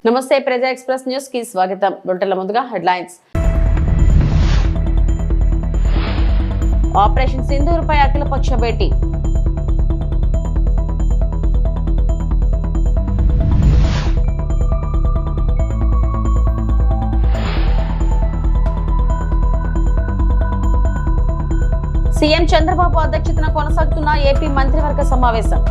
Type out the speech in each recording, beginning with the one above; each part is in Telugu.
నమస్తే ప్రజా ఎక్స్ప్రెస్ న్యూస్ కి స్వాగతం. బులెటిన్ల ముందుగా హెడ్లైన్స్. ఆపరేషన్ సింధూర్ పై అఖిలపక్ష భేటీ. సీఎం చంద్రబాబు అధ్యక్షతన కొనసాగుతున్న ఏపీ మంత్రివర్గ సమావేశం.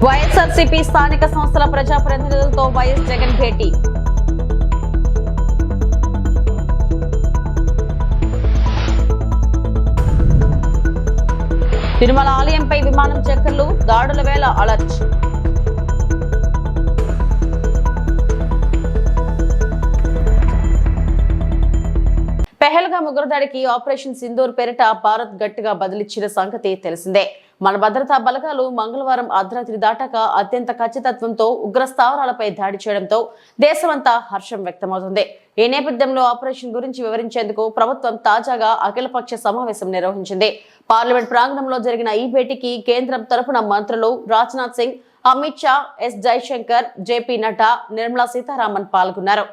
వైఎస్ఆర్సీపీ స్థానిక సంస్థల ప్రజాప్రతినిధులతో వైఎస్ జగన్ భేటీ. తిరుమల ఆలయంపై విమానం చక్కర్లు, దాడుల వేళ అలర్ట్. పెహల్గాం ఉగ్రదాడికి ఆపరేషన్ సింధూర్ పేరిట భారత్ గట్టిగా బదిలిచ్చిన సంగతి తెలిసిందే. మన భద్రతా బలగాలు మంగళవారం అర్ధరాత్రి దాటాక అత్యంత ఖచ్చితత్వంతో ఉగ్ర స్థావరాలపై దాడి చేయడంతో దేశమంతా హర్షం వ్యక్తమవుతుంది. ఈ నేపథ్యంలో ఆపరేషన్ గురించి వివరించేందుకు ప్రభుత్వం తాజాగా అఖిలపక్ష సమావేశం నిర్వహించింది. పార్లమెంట్ ప్రాంగణంలో జరిగిన ఈ భేటీకి కేంద్రం తరఫున మంత్రులు రాజ్నాథ్ సింగ్, అమిత్ షా, ఎస్ జైశంకర్, జేపీ నడ్డా, నిర్మలా సీతారామన్ పాల్గొన్నారు.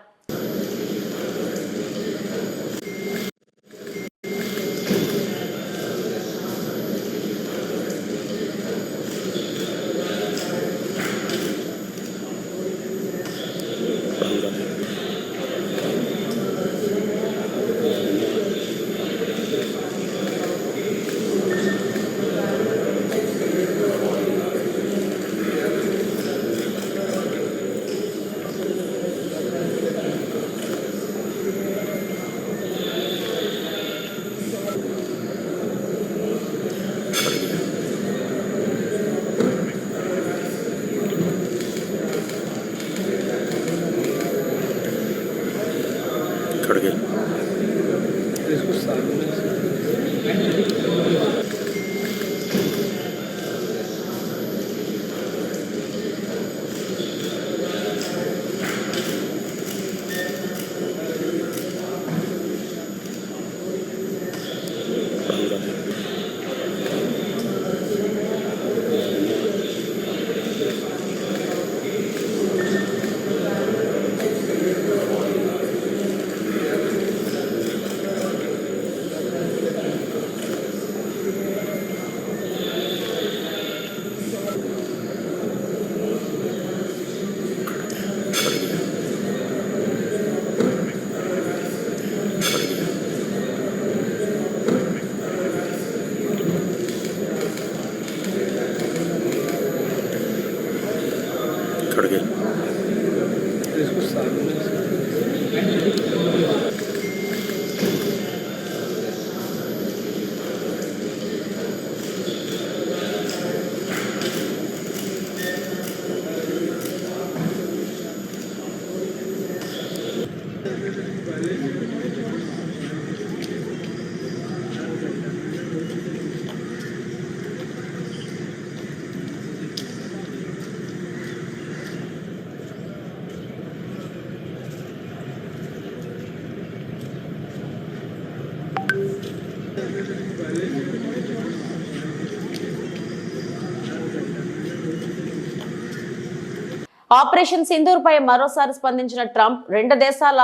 ఆపరేషన్ సింధూర్ పై మరోసారి స్పందించిన ట్రంప్, రెండు దేశాల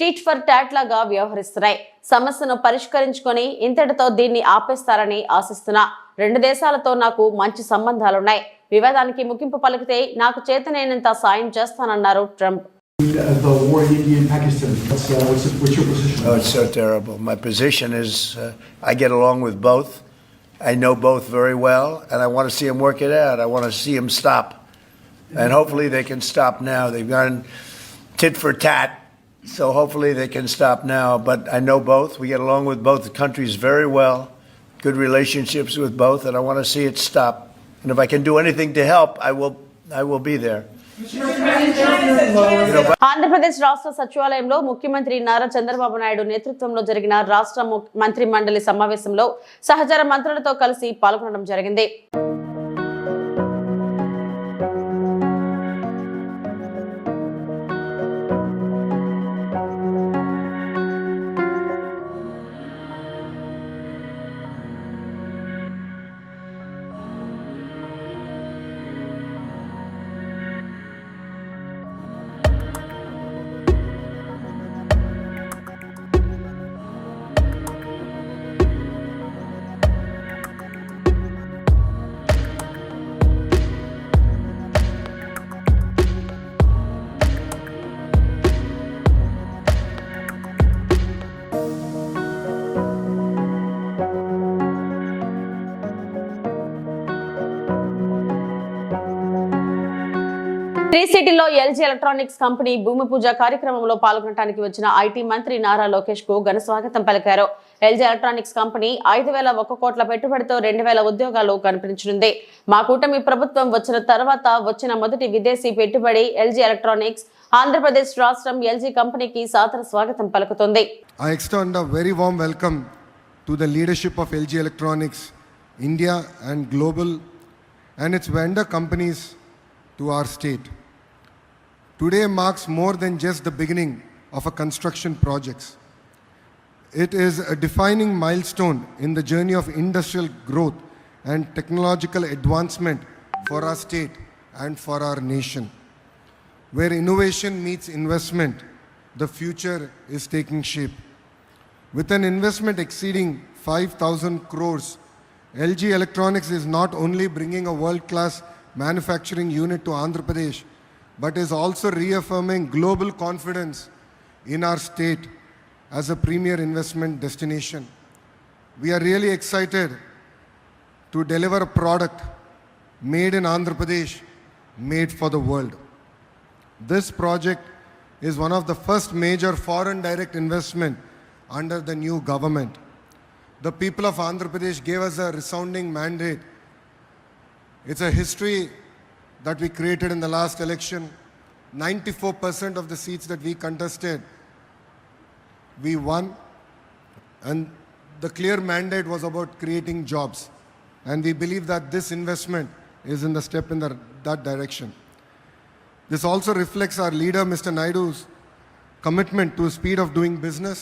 టీట్ ఫర్ టాట్ లాగా వ్యవహరిస్తున్నాయి. సమస్యను పరిష్కరించుకొని ఇంతటితో దీన్ని ఆపేస్తారని ఆశిస్తున్నా. రెండు దేశాలతో నాకు మంచి సంబంధాలున్నాయి. వివాదానికి ముగింపు పలికితే నాకు చేతనైనంత సాయం చేస్తానన్నారు Trump. The war in India and Pakistan. What's your position? Oh, it's so terrible. My position is I get along with both. I know both very well, and I want to see them work it out. I want to see them stop. And hopefully they can stop now. They've gone tit for tat, so hopefully they can stop now. But I know both. We get along with both countries very well, good relationships with both, and I want to see it stop. And if I can do anything to help, I will be there. Andhra Pradesh రాష్ట్ర సచివాలయంలో ముఖ్యమంత్రి నారా చంద్రబాబు నాయుడు నేతృత్వంలో జరిగిన రాష్ట్ర మంత్రి మండలి సమావేశంలో సహచర మంత్రులతో కలిసి పాల్గొనడం జరిగింది. శ్రీ సిటీలో ఎల్జీ ఎలక్ట్రానిక్స్ కంపెనీ భూమి పూజ కార్యక్రమంలో పాల్గొనడానికి వచ్చిన ఐటీ మంత్రి నారా లోకేష్ కు ఘన స్వాగతం పలికారు. ఎల్జీ ఎలక్ట్రానిక్స్ కంపెనీ 5,001 కోట్ల పెట్టుబడితో 2,000 ఉద్యోగాలు కల్పించనుంది. మా కూటమి ప్రభుత్వం వచ్చిన తర్వాత వచ్చిన మొదటి విదేశీ పెట్టుబడి ఎల్జీ ఎలక్ట్రానిక్స్. ఆంధ్రప్రదేశ్ రాష్ట్రం ఎల్జీ కంపెనీకి సాదర స్వాగతం పలుకుతుంది. I extend a very warm welcome to the leadership of LG Electronics, India and global, and its vendor companies to our state. Today marks more than just the beginning of a construction projects. It is a defining milestone in the journey of industrial growth and technological advancement for our state and for our nation. Where innovation meets investment, the future is taking shape. With an investment exceeding 5,000 crores, LG Electronics is not only bringing a world-class manufacturing unit to Andhra Pradesh, but is also reaffirming global confidence in our state as a premier investment destination. We are really excited to deliver a product made in Andhra Pradesh, made for the world. This project is one of the first major foreign direct investment under the new government. The people of Andhra Pradesh gave us a resounding mandate. It's a history that we created in the last election. 94% of the seats that we contested, we won. And the clear mandate was about creating jobs. And we believe that this investment is in the step in that direction. This also reflects our leader, Mr. Naidu's commitment to speed of doing business,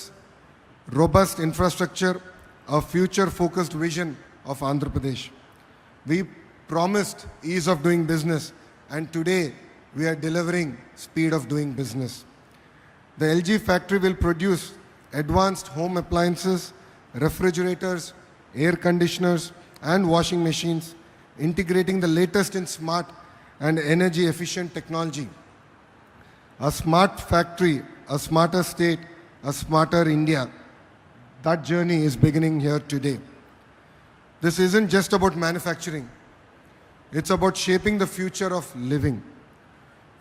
robust infrastructure, a future-focused vision of Andhra Pradesh. We promised ease of doing business, and today we are delivering speed of doing business. The LG factory will produce advanced home appliances, refrigerators, air conditioners, and washing machines, integrating the latest in smart and energy efficient technology. A smart factory, a smarter state, a smarter India. That journey is beginning here today. This isn't just about manufacturing. It's about shaping the future of living.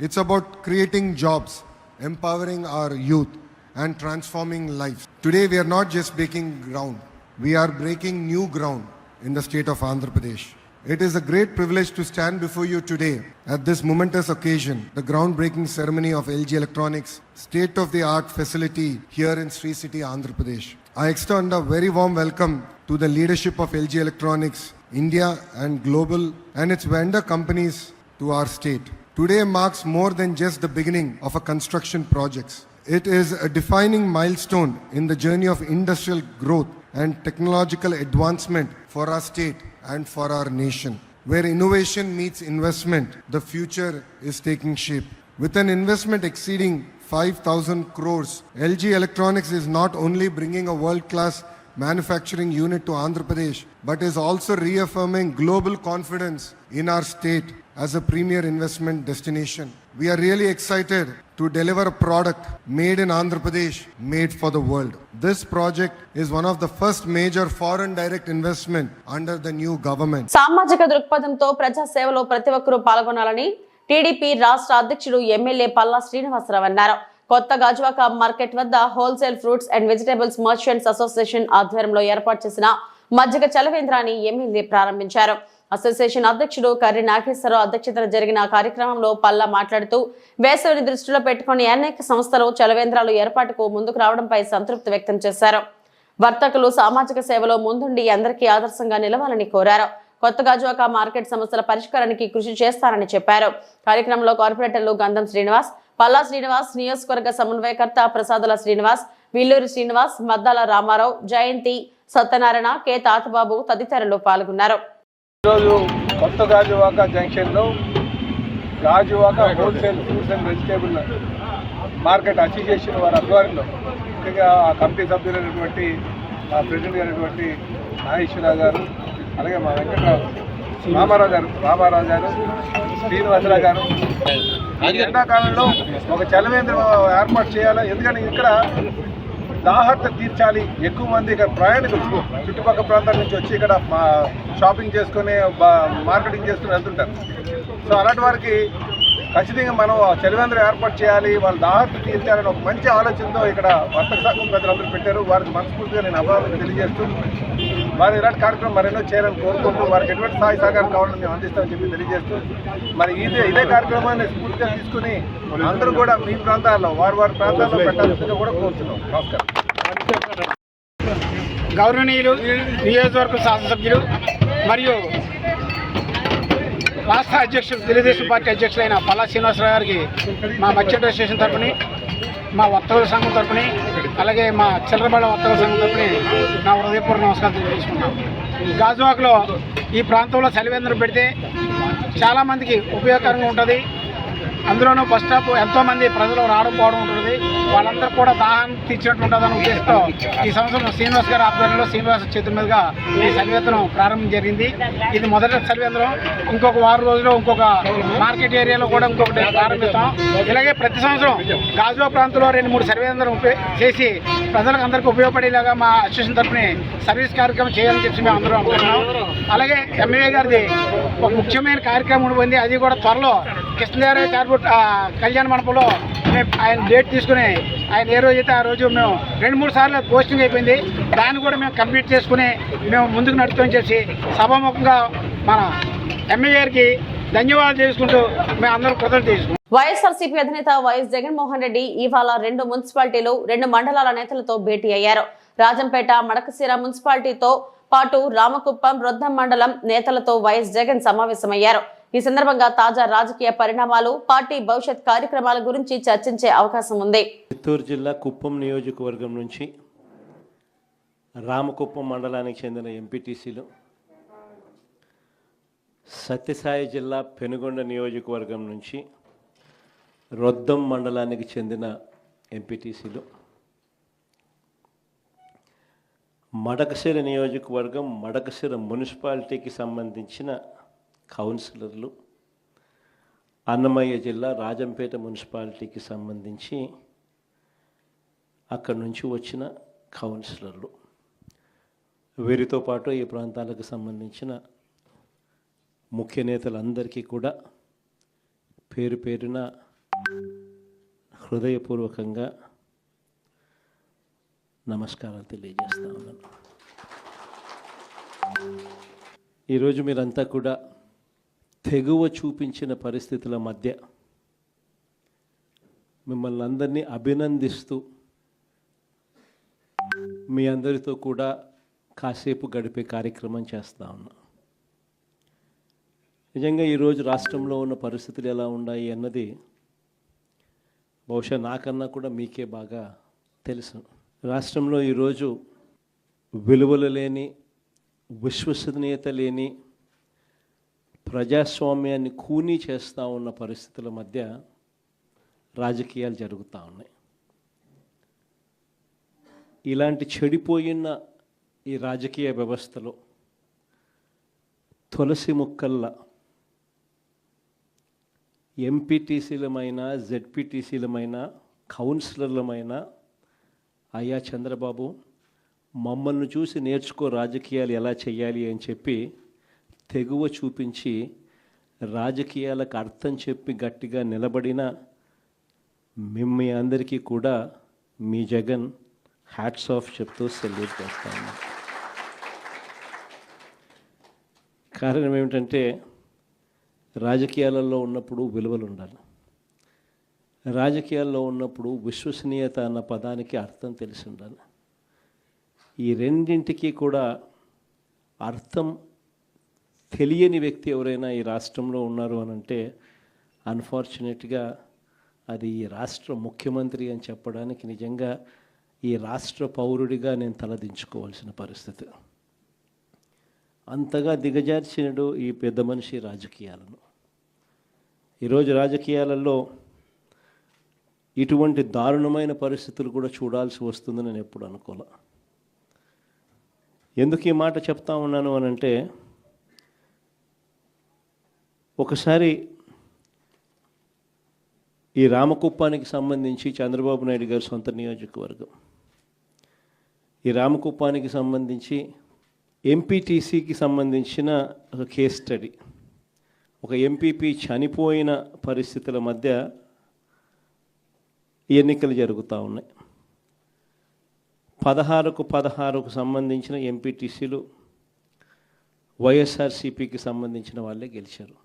It's about creating jobs, empowering our youth, and transforming lives. Today we are not just breaking ground. We are breaking new ground in the state of Andhra Pradesh. It is a great privilege to stand before you today at this momentous occasion, the groundbreaking ceremony of LG Electronics state-of-the-art facility here in Sri City, Andhra Pradesh. I extend a very warm welcome to the leadership of LG Electronics, India and global, and its vendor companies to our state. Today marks more than just the beginning of a construction projects. It is a defining milestone in the journey of industrial growth and technological advancement for our state and for our nation. Where innovation meets investment, the future is taking shape. With an investment exceeding 5,000 crores, LG Electronics is not only bringing a world-class manufacturing unit to Andhra Pradesh, but is also reaffirming global confidence in our state as a premier investment destination. We are really excited to deliver a product made in Andhra Pradesh, made for the world. This project is one of the first major foreign direct investment under the new government. సామాజిక దృక్పథంతో ప్రజా సేవలో ప్రతి ఒక్కరూ పాల్గొనాలని టీడీపీ రాష్ట్ర అధ్యక్షుడు ఎమ్మెల్యే పల్లా శ్రీనివాసరావు అన్నారు. కొత్త గాజువాక మార్కెట్ వద్ద wholesale fruits and vegetables merchants association ఆధ్వర్యంలో ఏర్పాటు చేసిన మజ్జిగ చలవేంద్రాన్ని ఎమ్మెల్యే ప్రారంభించారు. అసోసియేషన్ అధ్యక్షుడు కర్రి నాగేశ్వరరావు అధ్యక్షతన జరిగిన కార్యక్రమంలో పల్లా మాట్లాడుతూ వేసవిని దృష్టిలో పెట్టుకుని అనేక సంస్థలు చలవేంద్రాలు ఏర్పాటుకు ముందుకు రావడంపై సంతృప్తి వ్యక్తం చేశారు. వర్తకులు సామాజిక సేవలో ముందుండి అందరికీ ఆదర్శంగా నిలవాలని కోరారు. కొత్త గాజువాక మార్కెట్ సమస్యల పరిష్కారానికి కృషి చేస్తారని చెప్పారు. కార్యక్రమంలో కార్పొరేటర్లు గంధం శ్రీనివాస్, పల్లా శ్రీనివాస్, నియోజకవర్గ సమన్వయకర్త ప్రసాదుల శ్రీనివాస్, విల్లూరి శ్రీనివాస్, మద్దాల రామారావు, జయంతి, సత్యనారాయణ, కె తాతబాబు తదితరులు పాల్గొన్నారు. ఈరోజు కొత్త గాజువాక జంక్షన్లో Gajuwaka wholesale fruits and vegetable market association వారి ఆధ్వర్యంలో ముఖ్యంగా ఆ కమిటీ సభ్యులైనటువంటి మా ప్రెసిడెంట్ అయినటువంటి నాగేశ్వరరావు గారు, అలాగే మా రామారావు గారు, శ్రీనివాసరావు గారు ఈ ఎండాకాలంలో ఒక చలవేంద్రం ఏర్పాటు చేయాలి. ఎందుకంటే ఇక్కడ దాహత తీర్చాలి. ఎక్కువ మంది ఇక్కడ ప్రయాణికులు చుట్టుపక్కల ప్రాంతాల నుంచి వచ్చి ఇక్కడ షాపింగ్ చేసుకొని మార్కెటింగ్ చేసుకుని వెళ్తుంటారు. సో అలాంటి వారికి ఖచ్చితంగా మనం చలివేంద్రం ఏర్పాటు చేయాలి, వాళ్ళ దాహత తీర్చాలని ఒక మంచి ఆలోచనతో ఇక్కడ వర్తక సంఘం ప్రజలందరూ పెట్టారు. వారికి మనస్ఫూర్తిగా నేను అభినందనలు తెలియజేస్తూ వారు ఇలాంటి కార్యక్రమం మరెన్నో చేయాలని కోరుకుంటూ వారికి ఎటువంటి సహాయ సహకారం కావాలని మేము అందిస్తామని చెప్పి తెలియజేస్తూ మరి ఇదే కార్యక్రమాన్ని స్ఫూర్తిగా తీసుకుని అందరూ కూడా మీ ప్రాంతాల్లో వారి ప్రాంతాల్లో పెట్టాల్సిందిగా కూడా కోరుతున్నాం. నమస్కారం. గౌరవనీయులు నియోజకవర్గ శాసనసభ్యులు మరియు రాష్ట్ర అధ్యక్షులు తెలుగుదేశం పార్టీ అధ్యక్షులైన పల్లా శ్రీనివాసరావు గారికి మా మర్చెంట్ అసోసియేషన్ తరఫుని, మా వర్తకుల సంఘం తరఫుని, అలాగే మా చిల్లరబళ్ళ వర్తకుల సంఘం తరఫుని నా హృదయపూర్వక నమస్కారం తెలియజేసుకున్నాం. గాజువాకలో ఈ ప్రాంతంలో చలివేంద్రం పెడితే చాలామందికి ఉపయోగకరంగా ఉంటుంది. అందులోనూ బస్ స్టాప్ ఎంతోమంది ప్రజలు రావడం పోవడం ఉంటుంది. వాళ్ళందరూ కూడా దాహాన్ని తీర్చినట్టు ఉంటుందన్న ఉద్దేశంతో ఈ సంవత్సరం శ్రీనివాస్ గారి ఆధ్వర్యంలో శ్రీనివాస చేతుల మీదుగా ఈ చలివేంద్రం ప్రారంభం జరిగింది. ఇది మొదటి చలివేంద్రం. ఇంకొక వారం రోజుల్లో ఇంకొక మార్కెట్ ఏరియాలో కూడా ఇంకొకటి ప్రారంభిస్తాం. ఇలాగే ప్రతి సంవత్సరం గాజువా ప్రాంతంలో 2-3 చలివేంద్రం చేసి ప్రజలకు అందరికీ ఉపయోగపడేలాగా మా అసోసియేషన్ తరఫున సర్వీస్ కార్యక్రమం చేయాలని చెప్పి మేము అందరం అనుకుంటున్నాం. అలాగే ఎమ్మెల్యే గారిది ఒక ముఖ్యమైన కార్యక్రమం ఉంది. అది కూడా త్వరలో కృష్ణదేవరాయ చార్బుట్ కళ్యాణ మండపంలో మేము ఆయన డేట్ తీసుకుని ఆయన ఏ రోజు అయితే ఆ రోజు మేము 2-3 సార్లు పోస్టింగ్ అయిపోయింది. దాన్ని కూడా మేము కంప్లీట్ చేసుకుని మేము ముందుకు నడుపుతామని చెప్పి సభాముఖంగా మన ఎమ్మెల్యే గారికి ధన్యవాదాలు చేసుకుంటూ మేము అందరూ కృతజ్ఞతలు చేసుకుంటాం. వైఎస్ఆర్సీపీ అధినేత వైఎస్ జగన్మోహన్ రెడ్డి ఇవాళ 2 మున్సిపాలిటీలు 2 మండలాల నేతలతో భేటీ అయ్యారు. రాజంపేట, మడకశిర మున్సిపాలిటీతో పాటు రామకుప్పం, రొద్దం మండలం నేతలతో వైఎస్ జగన్ సమావేశమయ్యారు. ఈ సందర్భంగా తాజా రాజకీయ పరిణామాలు, పార్టీ భవిష్యత్ కార్యక్రమాల గురించి చర్చించే అవకాశం ఉంది. చిత్తూరు జిల్లా కుప్పం నియోజకవర్గం నుంచి రామకుప్పం మండలానికి చెందిన ఎంపీటీసీలు, సత్యసాయి జిల్లా పెనుగొండ నియోజకవర్గం నుంచి రొద్దం మండలానికి చెందిన ఎంపీటీసీలు, మడకశిర నియోజకవర్గం మడకశిర మున్సిపాలిటీకి సంబంధించిన కౌన్సిలర్లు, అన్నమయ్య జిల్లా రాజంపేట మున్సిపాలిటీకి సంబంధించి అక్కడి నుంచి వచ్చిన కౌన్సిలర్లు, వీరితో పాటు ఈ ప్రాంతాలకు సంబంధించిన ముఖ్య నేతలందరికీ కూడా పేరు పేరున హృదయపూర్వకంగా నమస్కారాలు తెలియజేస్తా ఉన్నాను. ఈరోజు మీరంతా కూడా తెగువ చూపించిన పరిస్థితుల మధ్య మిమ్మల్ని అందరినీ అభినందిస్తూ మీ అందరితో కూడా కాసేపు గడిపే కార్యక్రమం చేస్తూ ఉన్నా. నిజంగా ఈరోజు రాష్ట్రంలో ఉన్న పరిస్థితులు ఎలా ఉన్నాయి అన్నది బహుశా నాకన్నా కూడా మీకే బాగా తెలుసు. రాష్ట్రంలో ఈరోజు విలువలు లేని, విశ్వసనీయత లేని, ప్రజాస్వామ్యాన్ని కూనీ చేస్తూ ఉన్న పరిస్థితుల మధ్య రాజకీయాలు జరుగుతూ ఉన్నాయి. ఇలాంటి చెడిపోయిన ఈ రాజకీయ వ్యవస్థలో తులసి ముక్కల్లా ఎంపీటీసీలమైన, జెడ్పీటీసీలమైన, కౌన్సిలర్లమైన అయ్యా చంద్రబాబు మమ్మల్ని చూసి నేర్చుకో రాజకీయాలు ఎలా చేయాలి అని చెప్పి తెగువ చూపించి రాజకీయాలకు అర్థం చెప్పి గట్టిగా నిలబడిన మీ అందరికీ కూడా మీ జగన్ హ్యాట్స్ ఆఫ్ చెప్తూ సెల్యూట్ చేస్తా ఉన్నాను. కారణం ఏమిటంటే రాజకీయాలలో ఉన్నప్పుడు విలువలు ఉండాలి. రాజకీయాల్లో ఉన్నప్పుడు విశ్వసనీయత అన్న పదానికి అర్థం తెలిసి ఉండాలి. ఈ రెండింటికి కూడా అర్థం తెలియని వ్యక్తి ఎవరైనా ఈ రాష్ట్రంలో ఉన్నారు అని అంటే అన్ఫార్చునేట్గా అది ఈ రాష్ట్ర ముఖ్యమంత్రి అని చెప్పడానికి నిజంగా ఈ రాష్ట్ర పౌరుడిగా నేను తలదించుకోవాల్సిన పరిస్థితి. అంతగా దిగజార్చినడు ఈ పెద్ద మనిషి రాజకీయాలను. ఈరోజు రాజకీయాలలో ఇటువంటి దారుణమైన పరిస్థితులు కూడా చూడాల్సి వస్తుందని నేను ఎప్పుడు అనుకోలే. ఎందుకు ఈ మాట చెప్తా ఉన్నాను అని అంటే, ఒకసారి ఈ రామకుప్పానికి సంబంధించి చంద్రబాబు నాయుడు గారి సొంత నియోజకవర్గం, ఈ రామకుప్పానికి సంబంధించి ఎంపీటీసీకి సంబంధించిన ఒక కేస్ స్టడీ ఒక ఎంపీపీ చనిపోయిన పరిస్థితుల మధ్య ఎన్నికలు జరుగుతూ ఉన్నాయి. 16కు సంబంధించిన ఎంపీటీసీలు వైఎస్ఆర్సీపీకి సంబంధించిన వాళ్ళే గెలిచారు.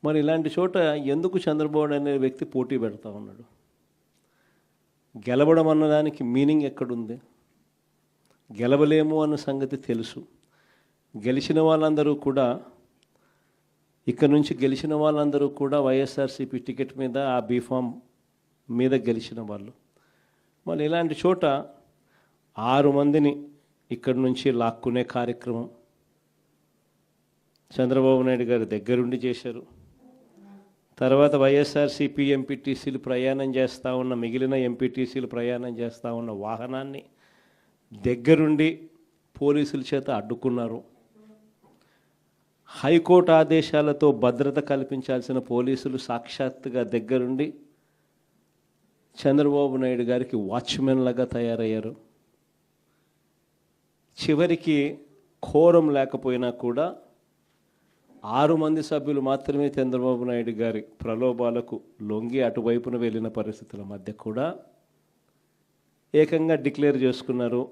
మరి ఇలాంటి చోట ఎందుకు చంద్రబాబు అనే వ్యక్తి పోటీ పెడతా ఉన్నాడు? గెలవడం అన్నదానికి మీనింగ్ ఎక్కడుంది? గెలవలేము అన్న సంగతి తెలుసు. గెలిచిన వాళ్ళందరూ కూడా గెలిచిన వాళ్ళందరూ కూడా వైఎస్ఆర్సీపీ టికెట్ మీద ఆ బీఫామ్ మీద గెలిచిన వాళ్ళు. మరి ఇలాంటి చోట 6 మందిని ఇక్కడి నుంచి లాక్కునే కార్యక్రమం చంద్రబాబు నాయుడు గారి దగ్గరుండి చేశారు. తర్వాత వైఎస్ఆర్సీపీ ఎంపీటీసీలు ప్రయాణం చేస్తూ ఉన్న మిగిలిన ఎంపీటీసీలు ప్రయాణం చేస్తూ ఉన్న వాహనాన్ని దగ్గరుండి పోలీసుల చేత అడ్డుకున్నారు. హైకోర్టు ఆదేశాలతో భద్రత కల్పించాల్సిన పోలీసులు సాక్షాత్తుగా దగ్గరుండి చంద్రబాబు నాయుడు గారికి వాచ్మెన్లాగా తయారయ్యారు. చివరికి కోరం లేకపోయినా కూడా 6 మంది సభ్యులు మాత్రమే చంద్రబాబు నాయుడు గారి ప్రలోభాలకు లొంగి అటువైపున వెళ్ళిన పరిస్థితుల మధ్య కూడా ఏకంగా డిక్లేర్ చేసుకున్నారు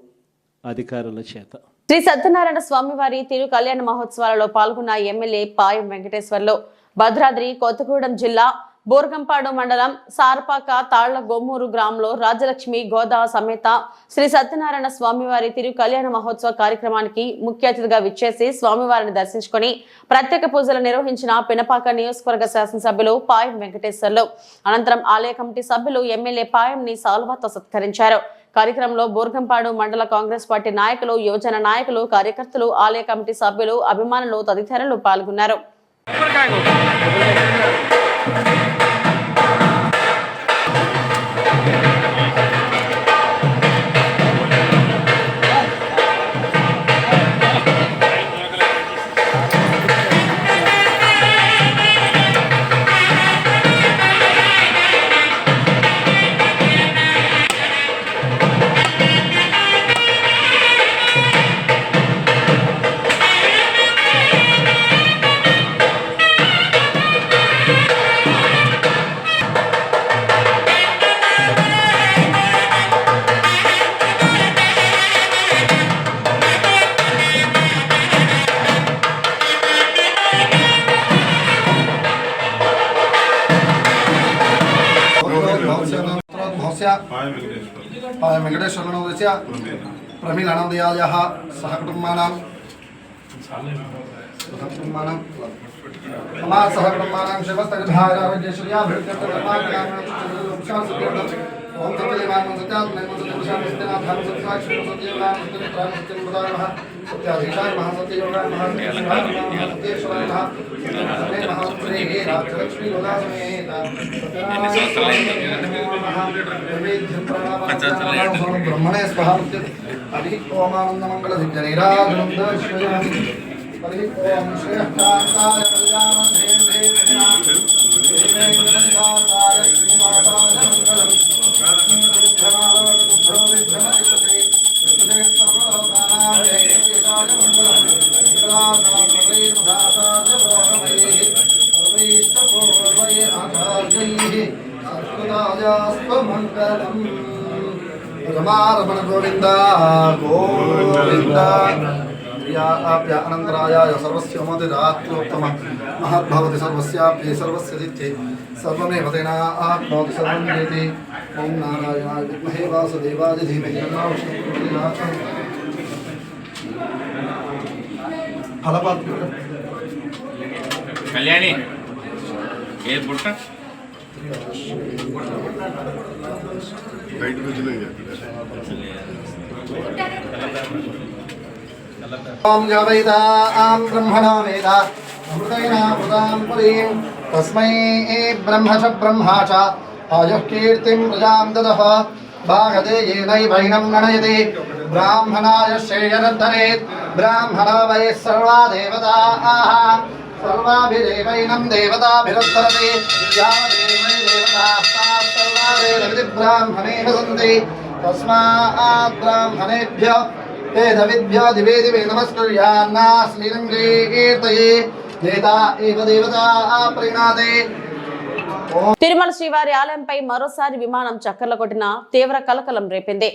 అధికారుల చేత. శ్రీ సత్యనారాయణ స్వామివారి తిరు కళ్యాణ మహోత్సవాలలో పాల్గొన్న ఎమ్మెల్యే పాయం వెంకటేశ్వర్లు భద్రాద్రి కొత్తగూడెం జిల్లా బోర్గంపాడు మండలం సారపాక తాళ్ల గొమ్మూరు గ్రామంలో రాజలక్ష్మి గోదా సమేత శ్రీ సత్యనారాయణ స్వామివారి తిరు కళ్యాణ మహోత్సవ కార్యక్రమానికి ముఖ్య అతిథిగా విచ్చేసి స్వామివారిని దర్శించుకొని ప్రత్యేక పూజలు నిర్వహించిన పినపాక నియోజకవర్గ శాసనసభ్యులు పాయం వెంకటేశ్వర్లు. అనంతరం ఆలయ కమిటీ సభ్యులు ఎమ్మెల్యే పాయంని సాల్వాతో సత్కరించారు. కార్యక్రమంలో బోర్గంపాడు మండల కాంగ్రెస్ పార్టీ నాయకులు, యువజన నాయకులు, కార్యకర్తలు, ఆలయ కమిటీ సభ్యులు, అభిమానులు తదితరులు పాల్గొన్నారు. వెంకటేశ్వరనోదయ ప్రమీలనోదయాయాः सहकुटुम्बानां सहकुटुम्बानां शिवस्तगधारारोग्यश्वर्याभिवृद्धिर्माणां ओम तत्लेवान सत्यात्मने सत्यपुरुषां सत्यनाथां सत्याक्षरं सत्ययोगां सत्यमित्रां सत्यमुदायः सत्याधीशाय महासत्ययोगां महासत्येश्वराय सत्ये महासत्रे राजलक्ष्मी गोदासमेत ब्रह्मणे स्वाहा हरि ओम आनंदमंगल दिव्यनिराजनं दर्शयामि हरि ओम श्रेष्ठाय कल्याणधेन्द्रेन्द्रनाथाय श्रीनिवासाय मंगलम् रमारमण गोविंद गोविंद अनंतराय सर्वस्य मोदिरात्रोत्तम महद्भवति सर्वस्याप्ये सर्वस्य सिद्धि सर्वमेव तेना आप्नोति सर्वं जयति ओम नारायणाय विद्महे वासुदेवाय धीमहि तन्नो विष्णुः प्रचोदयात् फलपात्र कल्याणी ये बुट्ट ओम जवैदा आम ब्रह्मणो वेदा अमृतेना पुरां पुरीं तस्मै ब्रह्म च ब्रह्मा च आयुः कीर्तिं प्रजां ददः भागधेयेनैवैनं गणयति ब्राह्मणाय श्रेयरद्धरेत् ब्राह्मणो वै सर्वा देवताः सर्वाभिदेवैनं देवताभिरद्धरति यावदेवै देवताः सर्वा वेदविधिब्राह्मणे सन्ति तस्मात् ब्राह्मणेभ्यो वेदविद्भ्यो दिवे दिवे नमस्कुर्यान्ना श्रीरङ्गे कीर्तये నేతా ఏవ దేవతా ప్రీణాతే. తిరుమల శ్రీవారి ఆలయంపై మరోసారి విమానం చక్కర్లు కొట్టిన తీవ్ర కలకలం రేపింది.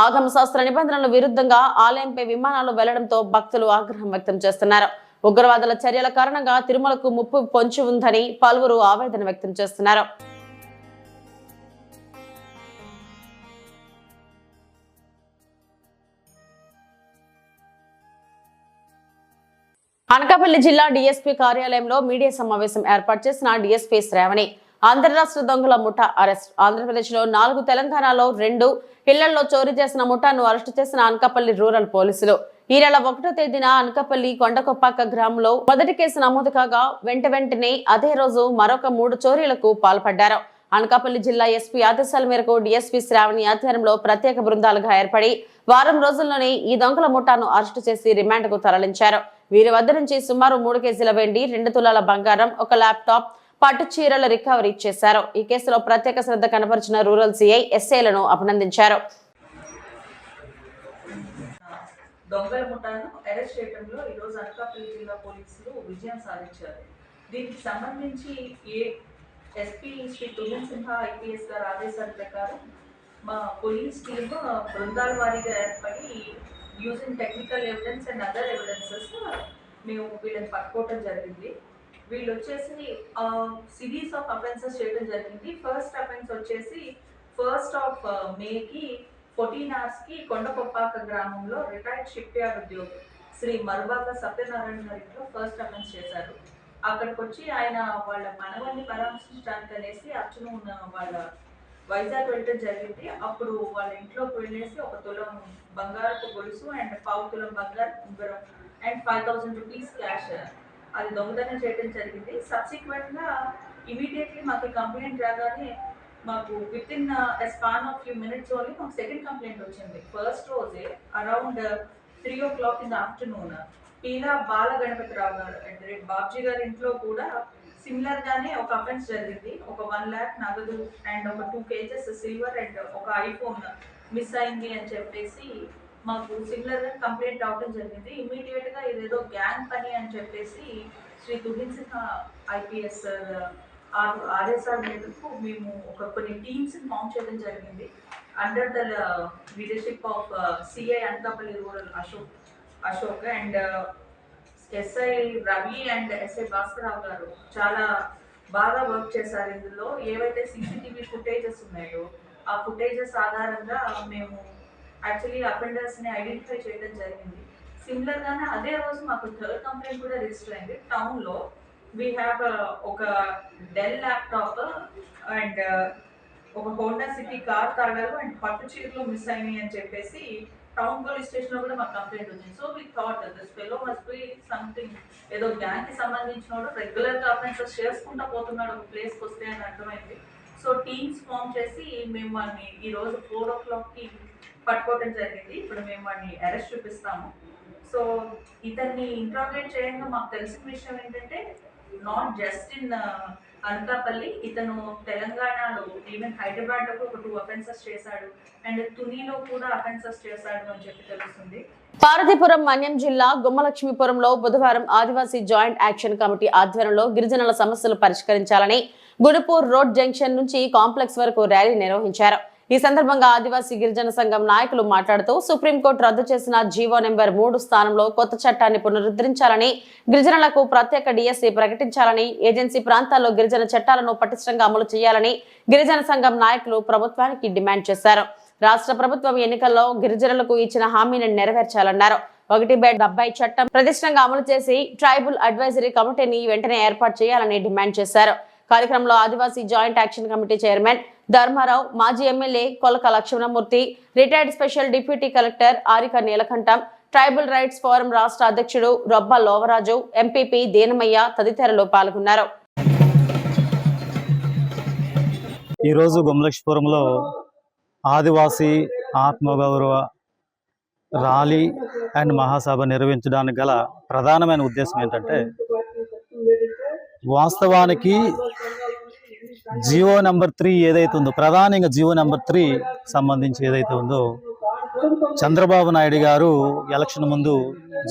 ఆగమ శాస్త్ర నిబంధనల విరుద్ధంగా ఆలయంపై విమానాలు వెళ్లడంతో భక్తులు ఆగ్రహం వ్యక్తం చేస్తున్నారు. ఉగ్రవాదుల చర్యల కారణంగా తిరుమలకు ముప్పు పొంచి ఉందని పలువురు ఆవేదన వ్యక్తం చేస్తున్నారు. అనకాపల్లి జిల్లా డీఎస్పీ కార్యాలయంలో మీడియా సమావేశం ఏర్పాటు చేసిన డీఎస్పీ శ్రావణి అంతర్రాష్ట్ర దొంగల ముఠా అరెస్ట్. ఆంధ్రప్రదేశ్ లో 4, తెలంగాణలో 2 ఇళ్లలో చోరీ చేసిన ముఠాను అరెస్టు చేసిన అనకాపల్లి రూరల్ పోలీసులు ఈ నెల 1వ తేదీన అనకాపల్లి కొండకొప్పాక గ్రామంలో మొదటి కేసు నమోదు కాగా వెంటనే అదే రోజు మరొక 3 చోరీలకు పాల్పడ్డారు. అనకాపల్లి జిల్లా ఎస్పీ ఆదేశాల మేరకు డీఎస్పీ శ్రావణి ఆధ్వర్యంలో ప్రత్యేక బృందాలుగా ఏర్పడి వారం రోజుల్లోనే ఈ దొంగల ముఠాను అరెస్టు చేసి రిమాండ్ కు తరలించారు. వీరి వద్ద నుంచి సుమారు 3 కేజీల వెండి, 2 తులాల బంగారం, 1 ల్యాప్టాప్, పట్టు చీరల రికవరీ చేశారు. ఈ కేసులో ప్రత్యేక శ్రద్ధ కనపరిచిన రూరల్ సిఐ ఎస్ఐలను అభినందించారు. దొంగల ముఠాను అరెస్ట్ చేయడంలో ఈరోజు అనకాపల్లి జిల్లా పోలీసులు విజయం సాధించారు. దీనికి సంబంధించి ఎస్పీ శ్రీ తుహిన్ సింహా ఐపీఎస్ గారి ఆదేశాల ప్రకారం మా పోలీస్ టీమ్ బృందాల వారీగా ఏర్పడి using technical evidence and other evidences మేము వీళ్ళని పట్టుకోవడం జరిగింది. వీళ్ళు వచ్చేసి సిరీస్ ఆఫ్ అఫెన్సెస్ చేయడం జరిగింది. ఫస్ట్ అఫెన్స్ వచ్చేసి 1 మేకి 14 hours కొండకొప్పాక గ్రామంలో రిటైర్డ్ షిప్ యార్డ్ ఉద్యోగి శ్రీ మరుబాక సత్యనారాయణ గారి ఇంట్లో ఫస్ట్ అఫెన్స్ చేశారు. అక్కడికి వచ్చి ఆయన వాళ్ళ మనవల్ని పరామర్శించడానికి అనేసి అచ్చును ఉన్న వాళ్ళ వైజాగ్ వెళ్ళడం జరిగింది. అప్పుడు వాళ్ళ ఇంట్లోకి వెళ్ళేసి 1 తులం బంగారపు గొలుసు అండ్ 1/4 తులం బంగారు ఉంగరం అండ్ 5,000 rupees క్యాష్ అది దొంగతనం చేయడం జరిగింది. సబ్సిక్వెంట్ గా ఇమీడియట్లీ మాకు కంప్లైంట్ రాగానే మాకు with in span of few minutes only మాకు సెకండ్ కంప్లైంట్ వచ్చింది. ఫస్ట్ రోజే around 3 o'clock in the afternoon Peela Bala Ganapathirao గారు అంటే బాబ్జీ గారి ఇంట్లో కూడా సిమిలర్ గానే ఒక అఫెన్స్ జరిగింది. 1 lakh నగదు అండ్ 2 kgs సిల్వర్ అండ్ ఒక ఐఫోన్ మిస్ అయింది అని చెప్పేసి మాకు సిమిలర్ గా కంప్లైంట్ రావడం జరిగింది. ఇమీడియట్ గా ఇదేదో గ్యాంగ్ పని అని చెప్పేసి శ్రీ తుహిన్ సింహా ఐపీఎస్ ఆదేశాల మేరకు మేము కొన్ని టీమ్స్ ఫామ్ చేయడం జరిగింది. Under the leadership of CI Anakapalli rural Ashok and SI Ravi and SI Bhaskararao గారు చాలా బాగా వర్క్ చేశారు. ఇందులో ఏవైతే సీసీటీవీ ఫుటేజెస్ ఉన్నాయో ఆ ఫుటేజెస్ ఆధారంగా మేము యాక్చువల్లీ అఫెండర్స్ ని ఐడెంటిఫై చేయడం జరిగింది. సిమిలర్ గానే అదే రోజు మాకు 3rd కంప్లైంట్ కూడా రిజిస్టర్ అయింది. టౌన్ లో వీ హ్యావ్ ఒక డెల్ ల్యాప్టాప్ అండ్ ఒక హోండా సిటీ కార్ తాళాలు అండ్ పట్టు చీరలు మిస్ అయినాయి అని చెప్పేసి టౌన్ పోలీస్ స్టేషన్ లో కూడా మాకు కంప్లైంట్ వచ్చింది. So we thought this fellow must be something ఏదో గ్యాంగ్ కి సంబంధించిన రెగ్యులర్ గా అఫెన్సెస్ చేసుకుంటా పోతున్నాడు ఒక ప్లేస్కి వస్తే అని అర్థమైంది. సో టీమ్స్ ఫామ్ చేసి మేము వాడిని ఈ రోజు 4 o'clock పట్టుకోవడం జరిగింది. ఇప్పుడు మేము వాడిని అరెస్ట్ చూపిస్తాము. సో ఇతన్ని ఇంట్రాగేట్ చేయడంగా మాకు తెలిసిన విషయం ఏంటంటే నాట్ జస్ట్ ఇన్ అనకాపల్లి, ఇతను తెలంగాణలో ఈవెన్ హైదరాబాద్ లో ఒక 2 offenses చేశాడు అండ్ తునిలో కూడా అఫెన్సెస్ చేశాడు అని చెప్పి తెలుస్తుంది. పార్వతీపురం మన్యం జిల్లా గుమ్మలక్ష్మీపురంలో బుధవారం ఆదివాసీ జాయింట్ యాక్షన్ కమిటీ ఆధ్వర్యంలో గిరిజనుల సమస్యలు పరిష్కరించాలని గుణపూర్ రోడ్ జంక్షన్ నుంచి కాంప్లెక్స్ వరకు ర్యాలీ నిర్వహించారు. ఈ సందర్భంగా ఆదివాసీ గిరిజన సంఘం నాయకులు మాట్లాడుతూ సుప్రీంకోర్టు రద్దు చేసిన జీవో నెంబర్ 3 స్థానంలో కొత్త చట్టాన్ని పునరుద్ధరించాలని, గిరిజనులకు ప్రత్యేక డిఎస్సి ప్రకటించాలని, ఏజెన్సీ ప్రాంతాల్లో గిరిజన చట్టాలను పటిష్టంగా అమలు చేయాలని గిరిజన సంఘం నాయకులు ప్రభుత్వానికి డిమాండ్ చేశారు. రాష్ట్ర ప్రభుత్వం ఎన్నికల్లో గిరిజనులకు ఇచ్చిన హామీని నెరవేర్చాలన్నారు. 1/70 చట్టం ప్రతిష్టంగా అమలు చేసి ట్రైబల్ అడ్వైజరీ కమిటీని వెంటనే ఏర్పాటు చేయాలని డిమాండ్ చేశారు. కార్యక్రమంలో Adivasi joint action committee chairman Dharmarao, మాజీ MLA Kolaka Lakshmanamurthy, retired special deputy collector Arika Neelakantham, tribal rights forum రాష్ట్ర అధ్యక్షుడు రొబ్బ లోవరాజు, ఎంపీపీ దేనమయ్య తదితరులు పాల్గొన్నారు. ఈరోజు గుమ్మలక్ష్మీపురంలో ఆదివాసీ ఆత్మగౌరవ ర్యాలీ అండ్ మహాసభ నిర్వహించడానికి గల ప్రధానమైన ఉద్దేశం ఏంటంటే, వాస్తవానికి జియో నెంబర్ 3 ఏదైతే ఉందో, ప్రధానంగా జియో నెంబర్ 3 సంబంధించి ఏదైతే ఉందో, చంద్రబాబు నాయుడు గారు ఎలక్షన్ ముందు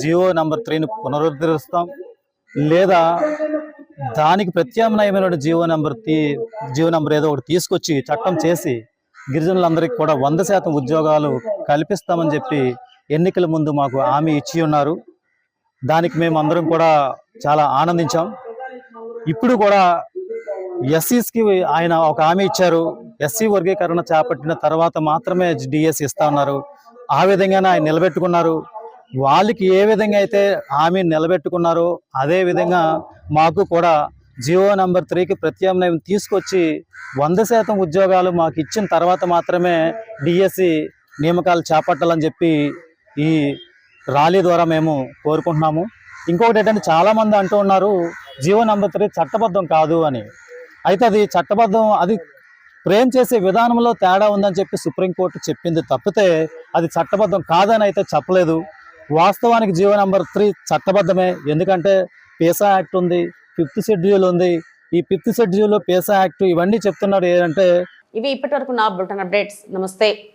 జియో నెంబర్ 3ని పునరుద్ధరిస్తాం, లేదా దానికి ప్రత్యామ్నాయమైన జీవో నెంబర్ ఏదో ఒకటి తీసుకొచ్చి చట్టం చేసి గిరిజనులందరికీ కూడా 100% ఉద్యోగాలు కల్పిస్తామని చెప్పి ఎన్నికల ముందు మాకు హామీ ఇచ్చి ఉన్నారు. దానికి మేము అందరం కూడా చాలా ఆనందించాం. ఇప్పుడు కూడా ఎస్సీస్కి ఆయన ఒక హామీ ఇచ్చారు. ఎస్సీ వర్గీకరణ చేపట్టిన తర్వాత మాత్రమే డిఎస్ ఇస్తా ఉన్నారు. ఆ విధంగానే ఆయన నిలబెట్టుకున్నారు. వాళ్ళకి ఏ విధంగా అయితే హామీ నిలబెట్టుకున్నారో అదే విధంగా మాకు కూడా జియో నెంబర్ 3కి ప్రత్యామ్నాయం తీసుకొచ్చి 100% ఉద్యోగాలు మాకు ఇచ్చిన తర్వాత మాత్రమే డిఎస్సి నియామకాలు చేపట్టాలని చెప్పి ఈ ర్యాలీ ద్వారా మేము కోరుకుంటున్నాము. ఇంకొకటి ఏంటంటే చాలామంది అంటూ ఉన్నారు జియో నెంబర్ 3 చట్టబద్ధం కాదు అని. అయితే అది చట్టబద్ధం, అది ఫ్రేమ్ చేసే విధానంలో తేడా ఉందని చెప్పి సుప్రీంకోర్టు చెప్పింది తప్పితే అది చట్టబద్ధం కాదని అయితే చెప్పలేదు. వాస్తవానికి జియో నెంబర్ 3 చట్టబద్ధమే. ఎందుకంటే పేసా యాక్ట్ ఉంది, 5th షెడ్యూల్ ఉంది. ఈ 5th షెడ్యూల్, పేసా యాక్ట్ ఇవన్నీ చెప్తున్నారు ఏంటంటే. ఇవి ఇప్పటి వరకు నా బులెటిన్ అప్డేట్స్. నమస్తే.